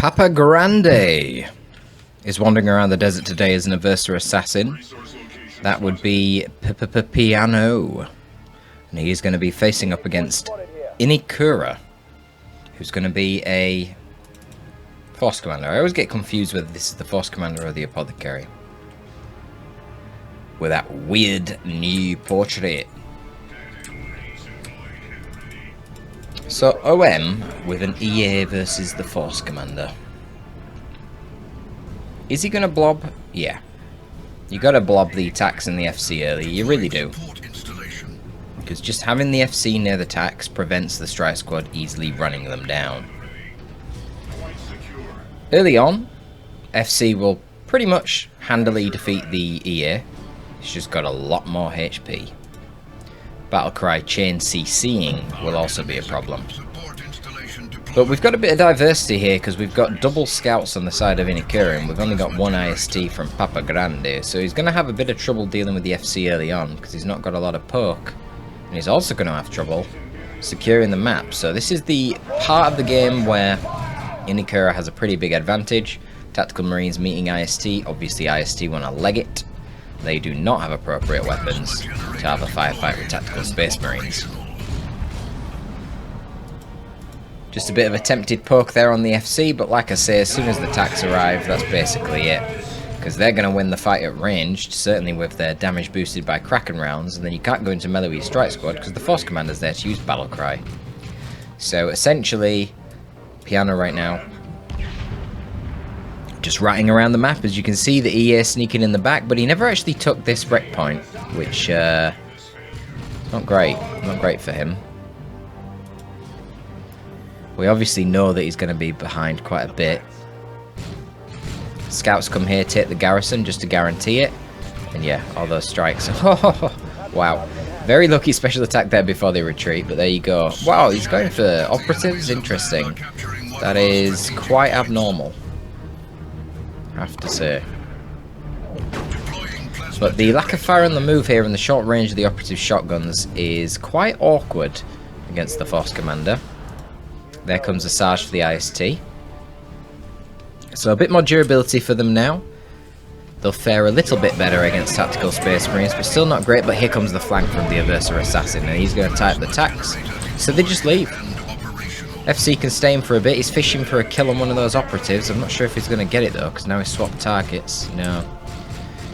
Papa Grande is wandering around the desert today as an Aversa assassin. That would be Piano. And he's going to be facing up against Inikura, who's going to be a Force Commander. I always get confused whether this is the Force Commander or the Apothecary, with that weird new portrait. So OM with an EA versus the Force Commander. Is he going to blob? Yeah. You got to blob the attacks in the FC early. You really do. Because just having the FC near the attacks prevents the strike squad easily running them down. Early on, FC will pretty much handily defeat the EA. It's just got a lot more HP. Battlecry chain CCing will also be a problem. But we've got a bit of diversity here because we've got double scouts on the side of Inikura and we've only got one IST from Papa Grande, so he's going to have a bit of trouble dealing with the FC early on because he's not got a lot of poke. And he's also going to have trouble securing the map. So this is the part of the game where Inikura has a pretty big advantage. Tactical Marines meeting IST. Obviously IST want to leg it. They do not have appropriate weapons to have a firefight with Tactical Space Marines. Just a bit of attempted poke there on the FC, but like I say, as soon as the attacks arrive, that's basically it. Because they're going to win the fight at ranged, certainly with their damage boosted by Kraken rounds, and then you can't go into melee with your strike squad because the Force Commander's there to use Battlecry. So essentially, Piano right now just ratting around the map. As you can see, the EA sneaking in the back, but he never actually took this wreck point, which not great for him. We obviously know that he's going to be behind quite a bit. Scouts come here, take the garrison just to guarantee it, and yeah, all those strikes. Wow, very lucky special attack there before they retreat, but there you go. Wow, he's going for operatives. Interesting. That is quite abnormal, I have to say. But the lack of fire on the move here and the short range of the operative shotguns is quite awkward against the Force Commander. There comes a Sarge for the IST. So a bit more durability for them now. They'll fare a little bit better against Tactical Space Marines, but still not great. But here comes the flank from the Aversa Assassin, and he's going to type the attacks. So they just leave. FC can stay in for a bit. He's fishing for a kill on one of those operatives. I'm not sure if he's going to get it though, because now he's swapped targets. No.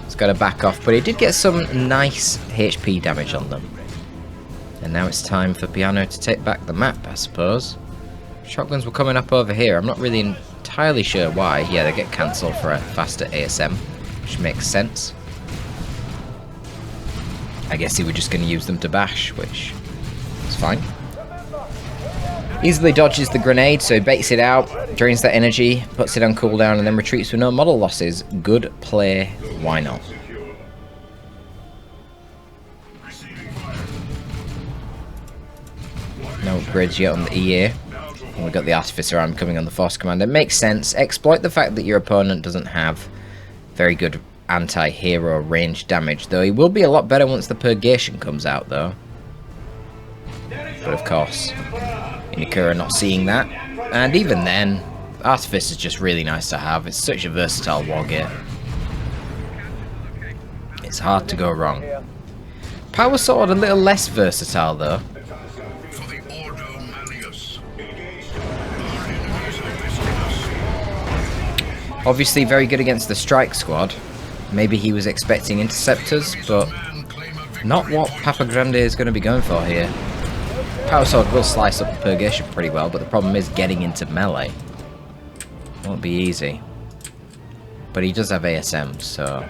He's got to back off, but he did get some nice HP damage on them. And now it's time for Piano to take back the map, I suppose. Shotguns were coming up over here. I'm not really entirely sure why. Yeah, they get cancelled for a faster ASM, which makes sense. I guess he was just going to use them to bash, which is fine. Easily dodges the grenade, so he baits it out, drains that energy, puts it on cooldown, and then retreats with no model losses. Good play. Why not? No upgrades yet on the EA. And we've got the Artificer arm coming on the Force Commander. It makes sense. Exploit the fact that your opponent doesn't have very good anti-hero range damage, though he will be a lot better once the Purgation comes out, though. But of course, Inikura not seeing that. And even then, Artificer is just really nice to have. It's such a versatile wargear. It's hard to go wrong. Power Sword a little less versatile, though. Obviously very good against the strike squad. Maybe he was expecting interceptors, but not what Papa Grande is going to be going for here. Power Sword will slice up the Purgation pretty well, but the problem is getting into melee. Won't be easy. But he does have ASM, so...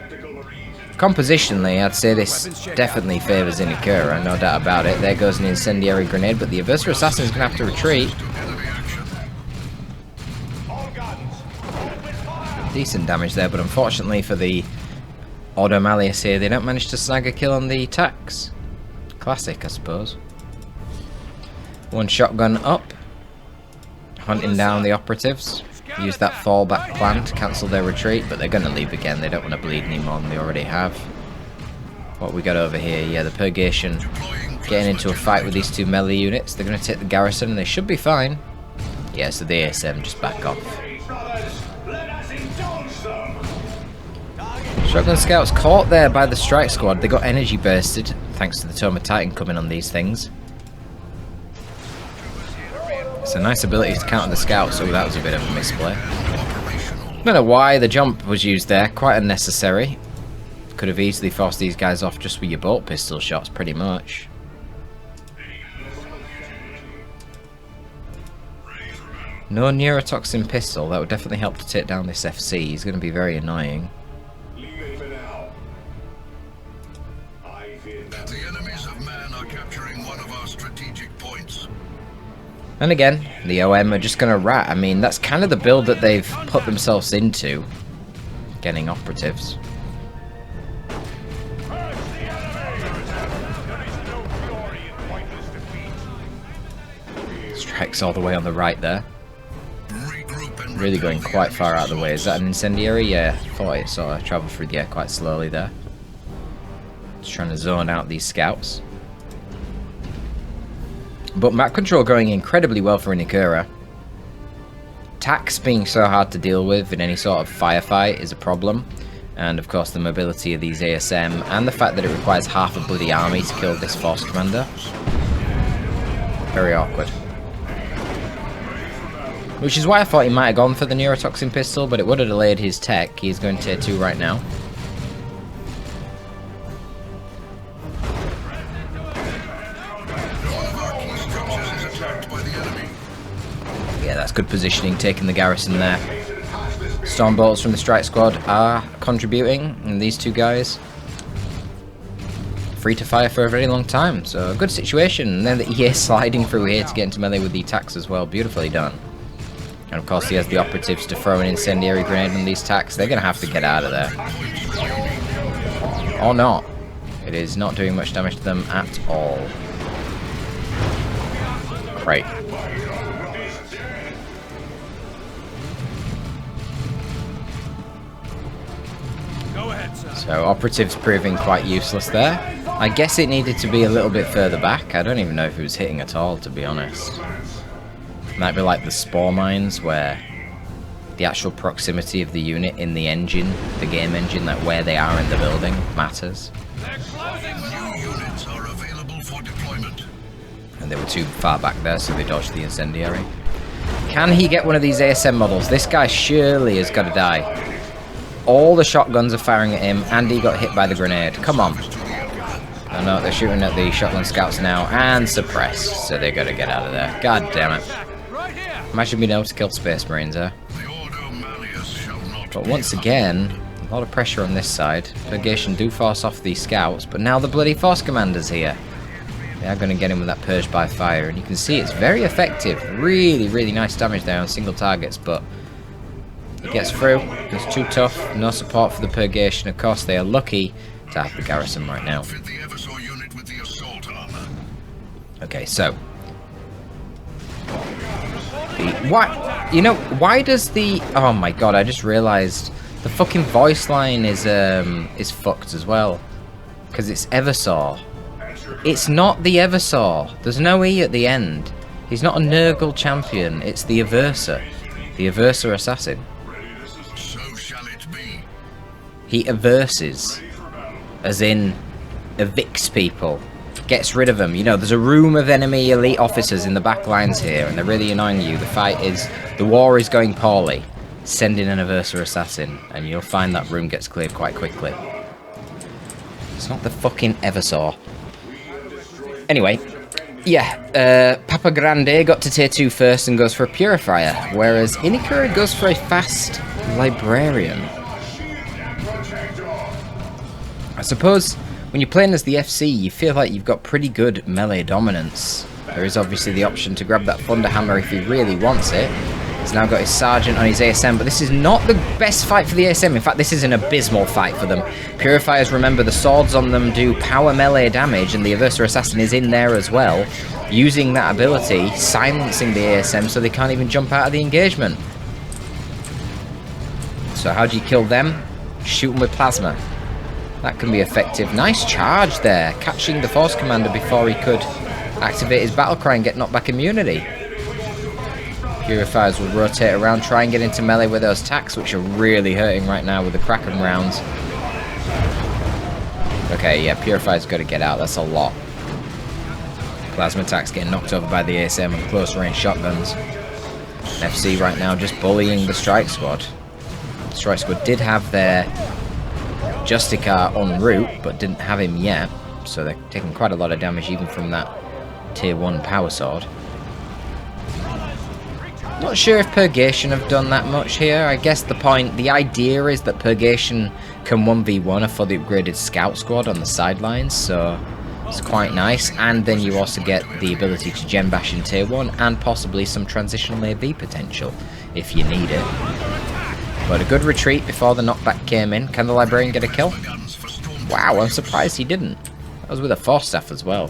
Compositionally, I'd say this definitely favours Inikura, no doubt about it. There goes an incendiary grenade, but the Aversa Assassin is going to have to retreat. Decent damage there, but unfortunately for the Auto Malleus here, they don't manage to snag a kill on the attacks. Classic, I suppose. One shotgun up, hunting down the operatives. Use that fallback plan to cancel their retreat, but they're going to leave again. They don't want to bleed any more than they already have. What we got over here? Yeah, the Purgation getting into a fight with these two melee units. They're going to take the garrison and they should be fine. Yeah, so the ASM just back off. Shotgun scouts caught there by the strike squad. They got energy bursted thanks to the Tome of Titan coming on these things. It's a nice ability to counter the scouts. Oh, that was a bit of a misplay. Don't know why the jump was used there. Quite unnecessary. Could have easily forced these guys off just with your bolt pistol shots, pretty much. No neurotoxin pistol. That would definitely help to take down this FC. He's going to be very annoying. The enemies of man are capturing one of our strategic points. And again, the OM are just going to rat. I mean, that's kind of the build that they've put themselves into. Getting operatives. Strikes all the way on the right there. Really going quite far out of the way. Is that an incendiary? Yeah, I thought it sort of travelled through the air quite slowly there. Just trying to zone out these scouts. But map control going incredibly well for Inikura. Tax being so hard to deal with in any sort of firefight is a problem. And of course the mobility of these ASM and the fact that it requires half a bloody army to kill this force commander. Very awkward. Which is why I thought he might have gone for the neurotoxin pistol, but it would have delayed his tech. He's going tier 2 right now. Yeah, that's good positioning, taking the garrison there. Storm bolts from the strike squad are contributing, and these two guys free to fire for a very long time. So a good situation. And then the EA sliding through here to get into melee with the attacks as well. Beautifully done. And of course he has the operatives to throw an incendiary grenade on these attacks. They're going to have to get out of there. Or not. It is not doing much damage to them at all. Great. So operatives proving quite useless there. I guess it needed to be a little bit further back. I don't even know if it was hitting at all, to be honest. Might be like the spore mines, where the actual proximity of the unit in the engine, the game engine, like where they are in the building, matters. New units are available for deployment. And they were too far back there, so they dodged the incendiary. Can he get one of these ASM models? This guy surely has got to die. All the shotguns are firing at him, and he got hit by the grenade. Come on. Oh no, they're shooting at the shotgun scouts now, and suppressed, so they got to get out of there. God damn it. Imagine being able to kill Space Marines there. But once again, a lot of pressure on this side. Purgation do force off these scouts, but now the bloody force commander's here. They are going to get him with that purge by fire, and you can see it's very effective. Really, really nice damage there on single targets, but it gets through. It's too tough. No support for the purgation. Of course, they are lucky to have the garrison right now. Okay, so why? You know, why does the? Oh my god! I just realised the fucking voice line is fucked as well, because it's Eversaw. It's not the Eversaw. There's no E at the end. He's not a Nurgle champion. It's the Aversa. The Aversa assassin. So shall it be. He averses, as in evicts people. Gets rid of them. You know, there's a room of enemy elite officers in the back lines here, and they're really annoying you. The war is going poorly. Send in an Aversa assassin, and you'll find that room gets cleared quite quickly. It's not the fucking Eversaw. Anyway, yeah, Papa Grande got to tier 2 first and goes for a Purifier, whereas Inikura goes for a fast Librarian. I suppose when you're playing as the FC, you feel like you've got pretty good melee dominance. There is obviously the option to grab that Thunder Hammer if he really wants it. He's now got his Sergeant on his ASM, but this is not the best fight for the ASM. In fact, this is an abysmal fight for them. Purifiers, remember, the swords on them do power melee damage, and the Aversa Assassin is in there as well, using that ability, silencing the ASM so they can't even jump out of the engagement. So how do you kill them? Shoot them with plasma. That can be effective. Nice charge there, catching the Force Commander before he could activate his Battlecry and get knockback immunity. Purifiers will rotate around, try and get into melee with those attacks, which are really hurting right now with the Kraken rounds. Okay, yeah, Purifier's got to get out. That's a lot. Plasma attacks getting knocked over by the ASM and close range shotguns. FC right now just bullying the Strike Squad. The Strike Squad did have their Justicar en route, but didn't have him yet. So they're taking quite a lot of damage even from that Tier 1 Power Sword. Not sure if Purgation have done that much here. I guess the idea is that Purgation can 1v1 a fully upgraded Scout Squad on the sidelines, so it's quite nice. And then you also get the ability to Gen Bash in Tier 1 and possibly some transitional AV potential if you need it. But a good retreat before the knockback came in. Can the Librarian get a kill? Wow, I'm surprised he didn't. That was with a Force Staff as well.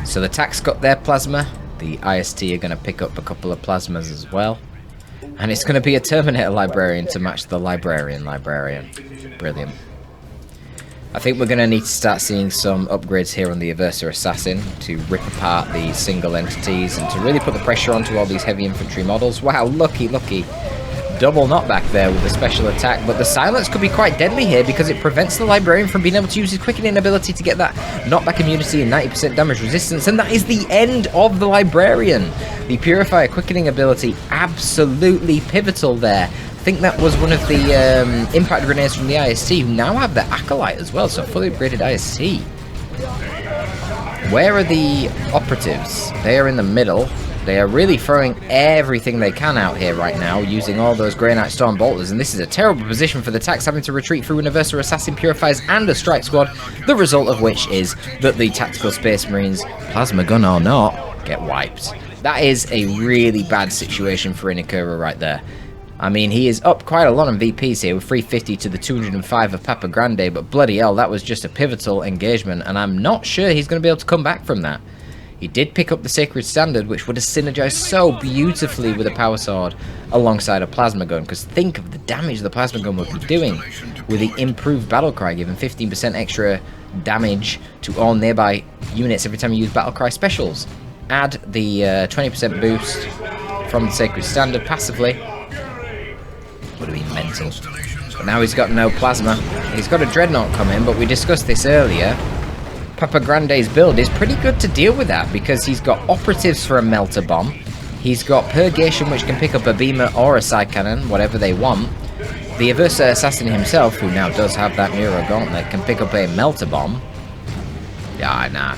So the TAC's got their plasma. The IST are going to pick up a couple of plasmas as well. And it's going to be a Terminator Librarian to match the Librarian. Brilliant. I think we're going to need to start seeing some upgrades here on the Aversa Assassin to rip apart the single entities and to really put the pressure onto all these heavy infantry models. Wow, lucky. Double knockback there with the special attack, but the silence could be quite deadly here because it prevents the Librarian from being able to use his quickening ability to get that knockback immunity and 90% damage resistance, and that is the end of the Librarian. The Purifier quickening ability absolutely pivotal there. I think that was one of the impact grenades from the IST, who now have the Acolyte as well, so fully upgraded IST. Where are the operatives? They are in the middle. They are really throwing everything they can out here right now, using all those Grey Knight Storm Bolters, and this is a terrible position for the TACs, having to retreat through an Aversa Assassin, Purifiers, and a Strike Squad, the result of which is that the Tactical Space Marines, plasma gun or not, get wiped. That is a really bad situation for Inikura right there. I mean, he is up quite a lot on VPs here, with 350 to the 205 of Papa Grande, but bloody hell, that was just a pivotal engagement, and I'm not sure he's going to be able to come back from that. He did pick up the Sacred Standard, which would have synergized so beautifully with a Power Sword alongside a Plasma Gun, because think of the damage the Plasma Gun would be doing with the improved Battlecry, giving 15% extra damage to all nearby units every time you use Battlecry specials. Add the 20% boost from the Sacred Standard passively. Would have been mental. But now he's got no Plasma. He's got a Dreadnought coming, but we discussed this earlier. Papa Grande's build is pretty good to deal with that because he's got operatives for a melter bomb. He's got Purgation, which can pick up a beamer or a side cannon, whatever they want. The Aversa Assassin himself, who now does have that Neuro Gauntlet, can pick up a melter bomb. Yeah, nah.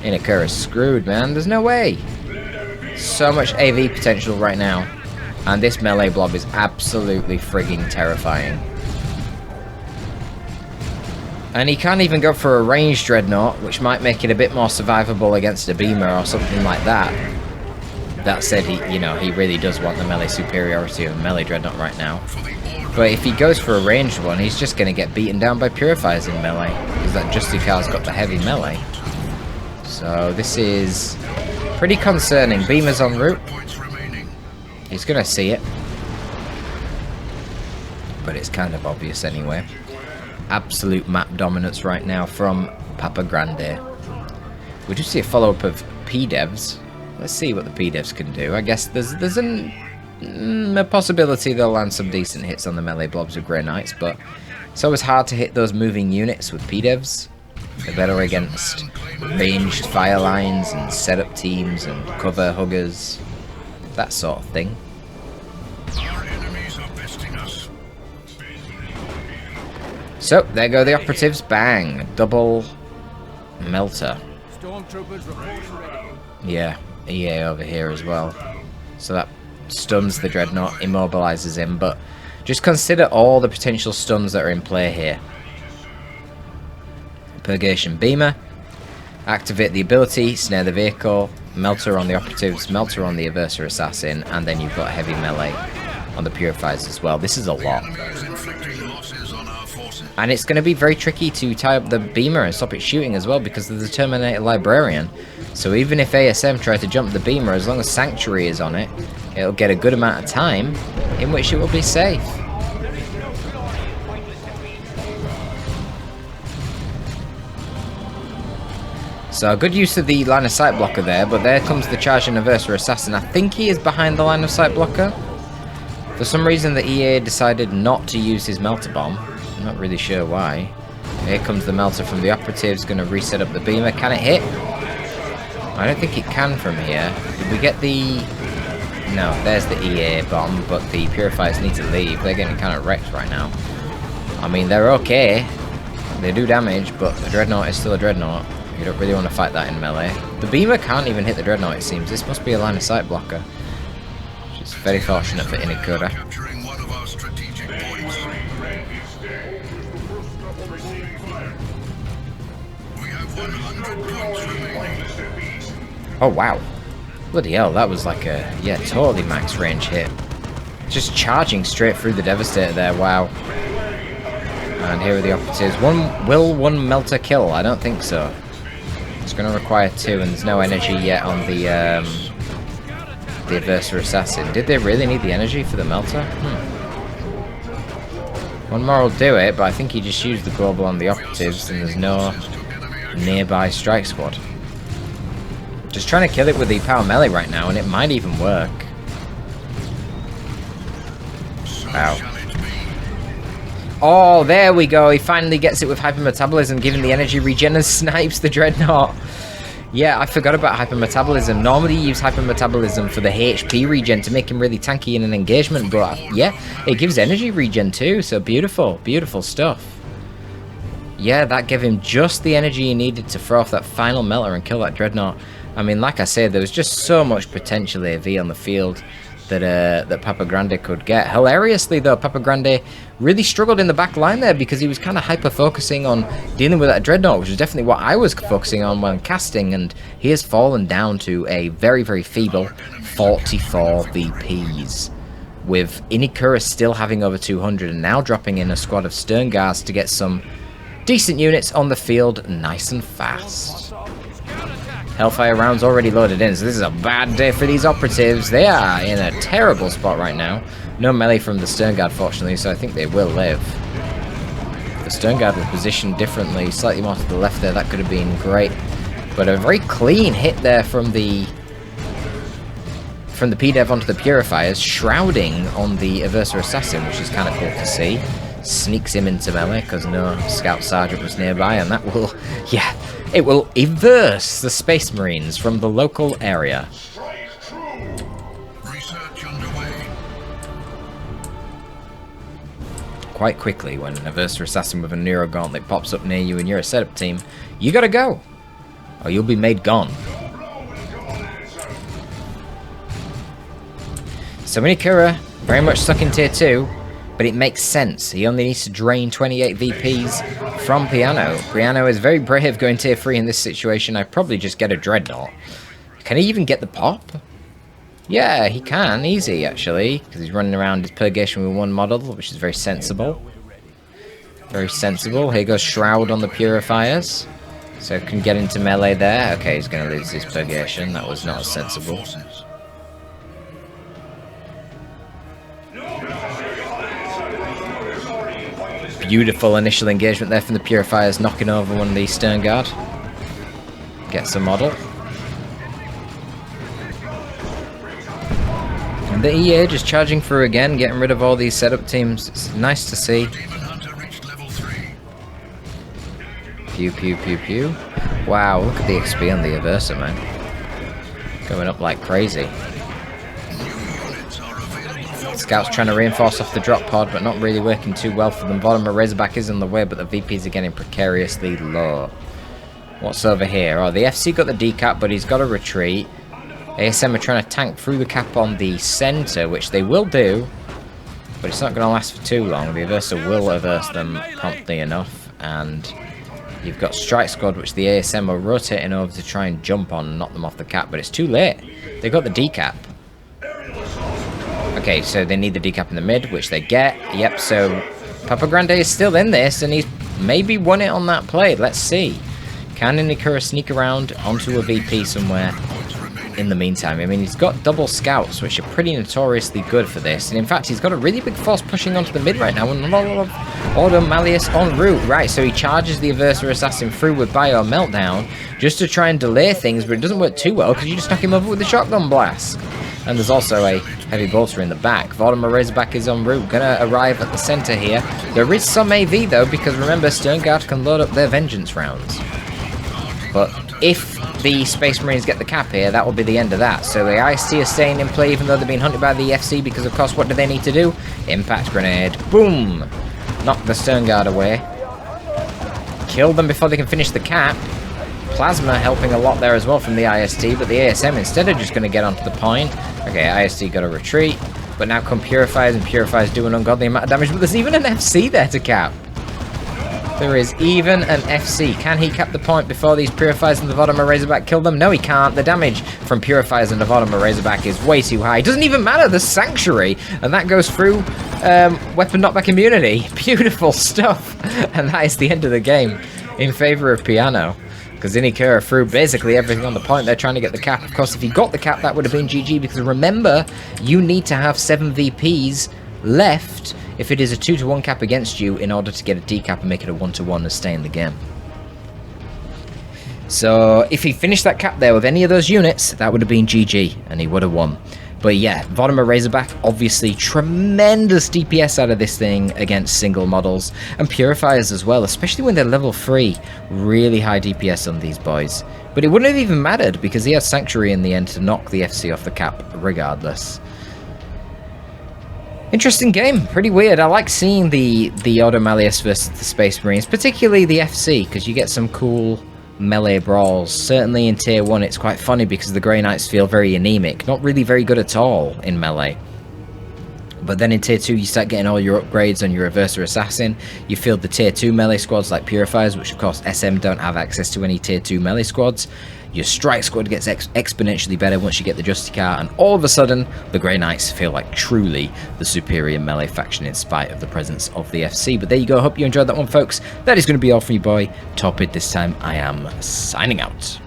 Inikura's screwed, man. There's no way. So much AV potential right now. And this melee blob is absolutely frigging terrifying. And he can't even go for a ranged Dreadnought, which might make it a bit more survivable against a beamer or something like that. That said, he really does want the melee superiority of a melee Dreadnought right now. But if he goes for a ranged one, he's just going to get beaten down by Purifiers in melee, because that Justicar's got the heavy melee. So this is pretty concerning. Beamer's en route. He's going to see it. But it's kind of obvious anyway. Absolute map dominance right now from Papa Grande. We do see a follow-up of P-Devs. Let's see what the P-Devs can do. I guess there's a possibility they'll land some decent hits on the melee blobs with Grey Knights, but it's always hard to hit those moving units with P-Devs. They're better against ranged fire lines and setup teams and cover huggers, that sort of thing. So, there go the operatives. Bang. Double melter. Yeah, EA over here as well. So that stuns the Dreadnought, immobilizes him, but just consider all the potential stuns that are in play here. Purgation Beamer. Activate the ability, snare the vehicle, melter on the operatives, melter on the Aversa Assassin, and then you've got heavy melee on the Purifiers as well. This is a lot. And it's going to be very tricky to tie up the beamer and stop it shooting as well because of the Terminator Librarian. So even if ASM try to jump the beamer, as long as Sanctuary is on it, it'll get a good amount of time in which it will be safe. So good use of the line of sight blocker there, but there comes the charging Aversa Assassin. I think he is behind the line of sight blocker. For some reason the EA decided not to use his melter bomb. I'm not really sure why. Here comes the melter from the operatives, going to reset up the beamer. Can it hit? I don't think it can from here. Did we get the... No, there's the EA bomb, but the purifiers need to leave. They're getting kind of wrecked right now. I mean, they're okay. They do damage, but the dreadnought is still a dreadnought. You don't really want to fight that in melee. The beamer can't even hit the dreadnought, it seems. This must be a line of sight blocker. Which is very fortunate for Inakura. Capturing one of our strategic points. We have 100 points remaining. Oh, wow. Bloody hell, that was like a, yeah, totally max range hit. Just charging straight through the Devastator there, wow. And here are the operatives. Will one melter kill? I don't think so. It's going to require 2, and there's no energy yet on the Adversary Assassin. Did they really need the energy for the melter? One more will do it, but I think he just used the global on the operatives, and there's no nearby strike squad. Just trying to kill it with the power melee right now, and it might even work. Wow. Oh, there we go. He finally gets it with hypermetabolism, giving the energy regen and snipes the dreadnought. Yeah, I forgot about hypermetabolism. Normally you use hypermetabolism for the HP regen to make him really tanky in an engagement, but yeah, it gives energy regen too, so beautiful, beautiful stuff. Yeah, that gave him just the energy he needed to throw off that final melter and kill that dreadnought. I mean, like I said, there was just so much potential AV on the field that that Papa Grande could get. Hilariously, though, Papa Grande really struggled in the back line there because he was kind of hyper-focusing on dealing with that dreadnought, which is definitely what I was focusing on when casting, and he has fallen down to a very, very feeble 44 VPs, with Inakura still having over 200 and now dropping in a squad of Stern Guards to get some decent units on the field nice and fast. Hellfire rounds already loaded in, so this is a bad day for these operatives. They are in a terrible spot right now. No melee from the Stern Guard, fortunately, so I think they will live. The Stern Guard was positioned differently, slightly more to the left there. That could have been great. But a very clean hit there from the P-Dev onto the Purifiers, shrouding on the Adversary Assassin, which is kind of cool to see. Sneaks him into melee because no Scout Sergeant was nearby, and that will, yeah, it will everse the Space Marines from the local area. Research underway. Quite quickly, when an Adversary Assassin with a Neuro Gauntlet pops up near you and you're a setup team, you gotta go, or you'll be made gone. So Inakura, very much stuck in tier 2. But it makes sense. He only needs to drain 28 VPs from Piano. Piano is very brave going tier 3 in this situation. I'd probably just get a dreadnought. Can he even get the pop? Yeah, he can. Easy, actually. Because he's running around his purgation with one model, which is very sensible. Very sensible. Here goes Shroud on the Purifiers. So can get into melee there. Okay, he's going to lose his purgation. That was not as sensible. Beautiful initial engagement there from the Purifiers, knocking over one of the Stern Guard. Gets a model. And the EA just charging through again, getting rid of all these setup teams. It's nice to see. Pew, pew, pew, pew. Wow, look at the XP on the Aversa, man. Going up like crazy. Scouts trying to reinforce off the drop pod, but not really working too well for them. Bottom of Razorback is in the way, but the VPs are getting precariously low. What's over here? Oh, the FC got the decap, but he's got to retreat. ASM are trying to tank through the cap on the center, which they will do, but it's not going to last for too long. The Aversa will averse them promptly enough, and you've got Strike Squad, which the ASM are rotating over to try and jump on and knock them off the cap, but it's too late. They got the decap. Okay, so they need the decap in the mid, which they get. Yep, so Papa Grande is still in this, and he's maybe won it on that play. Let's see. Can Inakura sneak around onto a VP somewhere in the meantime? I mean, he's got double scouts, which are pretty notoriously good for this. And in fact, he's got a really big force pushing onto the mid right now, and a lot of Order Malleus en route. Right, so he charges the Adversary Assassin through with Bio Meltdown, just to try and delay things, but it doesn't work too well, because you just knock him over with the Shotgun Blast. And there's also a heavy bolter in the back. Vortimer Razorback is en route, gonna arrive at the center here. There is some AV though, because remember, Sternguard can load up their vengeance rounds. But if the Space Marines get the cap here, that will be the end of that. So the IST is staying in play even though they're being hunted by the FC, because of course what do they need to do? Impact grenade. Boom! Knock the Sternguard away. Kill them before they can finish the cap. Plasma helping a lot there as well from the IST, but the ASM instead are just going to get onto the point. Okay, IST got to retreat, but now come Purifiers, and Purifiers do an ungodly amount of damage, but there's even an FC there to cap. There is even an FC. Can he cap the point before these Purifiers and the Vortimer Razorback kill them? No, he can't. The damage from Purifiers and the Vortimer Razorback is way too high. It doesn't even matter, the Sanctuary, and that goes through weapon knockback immunity. Beautiful stuff. And that is the end of the game in favor of Piano. Because Inikura threw basically everything on the point. They're trying to get the cap. Of course, if he got the cap, that would have been GG. Because remember, you need to have 7 VPs left if it is a 2-to-1 cap against you in order to get a decap and make it a 1-to-1 and stay in the game. So if he finished that cap there with any of those units, that would have been GG and he would have won. But yeah, Vortimer Razorback, obviously tremendous DPS out of this thing against single models. And Purifiers as well, especially when they're level 3. Really high DPS on these boys. But it wouldn't have even mattered because he has Sanctuary in the end to knock the FC off the cap regardless. Interesting game, pretty weird. I like seeing the Ordo Malleus versus the Space Marines, particularly the FC, because you get some cool melee brawls. Certainly in tier 1 it's quite funny because the Grey Knights feel very anemic, not really very good at all in melee. But then in tier 2 you start getting all your upgrades on your Reverser Assassin. You field the tier 2 melee squads like Purifiers, which of course SM don't have access to any tier 2 melee squads. Your Strike squad gets exponentially better once you get the Justicar, and all of a sudden the Grey Knights feel like truly the superior melee faction in spite of the presence of the FC. But there you go, hope you enjoyed that one folks. That is going to be all from your boy Torpid. This time I am signing out.